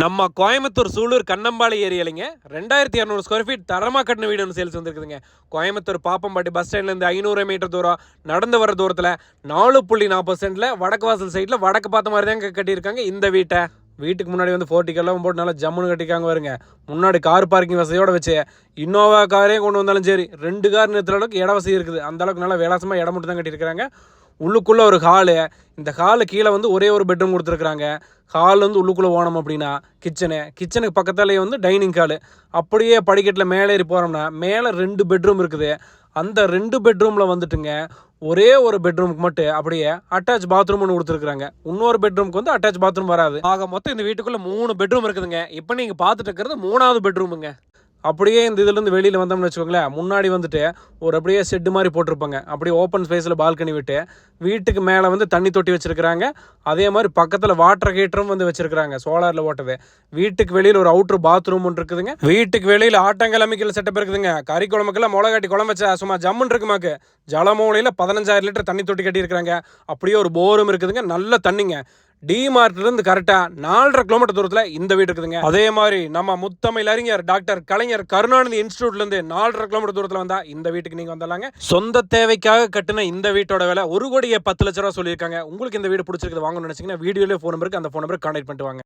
நம்ம கோயம்புத்தூர் சூலூர் கண்ணம்பாளையம் ஏரியாலிங்க 2200 square feet தரமாக கட்டின வீடு ஒன்று சேல்ஸ் வந்துருக்குதுங்க. கோயம்புத்தூர் பாப்பம்பாட்டி பஸ் ஸ்டாண்ட்லேருந்து 500 மீட்டர் தூரம் நடந்து வர தூரத்தில் 4.40 சென்டில் வடக்கு வாசல் சைடில் வடக்கு பார்த்த மாதிரி தாங்க கட்டியிருக்காங்க இந்த வீட்டை. வீட்டுக்கு முன்னாடி வந்து போர்ட்டிக்கெல்லாம் போட்டு நல்லா ஜம்முன்னு கட்டிக்காங்க வருங்க. முன்னாடி கார் பார்க்கிங் வசதியோட வச்சு இன்னோவா காரே கொண்டு வந்தாலும் சரி 2 கார் நிறுத்துற அளவுக்கு இட வசதி இருக்குது. அந்த அளவுக்கு நல்லா விலாசமாக இடம் மட்டும் தான் கட்டியிருக்கிறாங்க. உள்ளுக்குள்ளே ஒரு ஹாலு, இந்த ஹாலு கீழே வந்து ஒரே ஒரு பெட்ரூம் கொடுத்துருக்குறாங்க. ஹால் வந்து உள்ளுக்குள்ளே போனோம் அப்படின்னா கிச்சனுக்கு பக்கத்தாலேயே வந்து டைனிங் ஹாலு. அப்படியே படிக்கட்டில் மேலே ஏறி போகிறோம்னா மேலே 2 பெட்ரூம் இருக்குது. அந்த 2 பெட்ரூமில் வந்துட்டுங்க ஒரே ஒரு பெட்ரூமுக்கு மட்டும் அப்படியே அட்டாச் பாத்ரூம் ஒன்று கொடுத்துருக்குறாங்க. இன்னொரு பெட்ரூமுக்கு வந்து அட்டாச் பாத்ரூம் வராது. ஆக மொத்தம் இந்த வீட்டுக்குள்ளே 3 பெட்ரூம் இருக்குதுங்க. இப்போ நீங்கள் பார்த்துட்டு இருக்கிறது 3வது பெட்ரூமுங்க. அப்படியே இந்த இதுலேருந்து வெளியில் வந்தோம்னு வச்சுக்கோங்களேன், முன்னாடி வந்துட்டு ஒரு அப்படியே ஷெட்டு மாதிரி போட்டிருப்பாங்க. அப்படியே ஓப்பன் ஸ்பேஸில் பால்கனி விட்டு வீட்டுக்கு மேலே வந்து தண்ணி தொட்டி வச்சுருக்கிறாங்க. அதே மாதிரி பக்கத்தில் வாட்டர் ஹீட்டரும் வந்து வச்சுருக்கிறாங்க, சோலாரில் ஓட்டது. வீட்டுக்கு வெளியில் ஒரு அவுட்ரு பாத்ரூம் ஒன்று இருக்குதுங்க. வீட்டுக்கு வெளியில் ஆட்டங்கிழமைக்கல் செட்டப் இருக்குதுங்க. கறி குழம்புக்கெல்லாம் மிளகாட்டி குழம்பு வச்சா சும்மா ஜம்முன்னு இருக்குமாக்கு. ஜலமூலையில் 15,000 லிட்டர் தண்ணி தொட்டி கட்டியிருக்கிறாங்க. அப்படியே ஒரு போரும் இருக்குதுங்க, நல்ல தண்ணிங்க. டிமார்ட்லேருந்து கரெக்டாக 4.5 கிலோமீட்டர் தூரத்தில் இந்த வீடு இருக்குதுங்க. அதே மாதிரி நம்ம முத்தமிழ் அறிஞர் டாக்டர் கலைஞர் கருணாநிதி இன்ஸ்டியூட்லேருந்து 4.5 கிலோமீட்டர் தூரத்தில் வந்தால் இந்த வீட்டுக்கு நீங்கள் வந்துடலாங்க. சொந்த தேவைக்காக கட்டின இந்த வீட்டோட விலை 1,10,00,000 சொல்லியிருக்காங்க. உங்களுக்கு இந்த வீடு பிடிச்சிருக்குது வாங்கணும்னு நினச்சிங்கன்னா வீடியோலேயே ஃபோன் நம்பருக்கு அந்த ஃபோன் நம்பருக்கு கான்டாக்ட் பண்ணிட்டு வாங்க.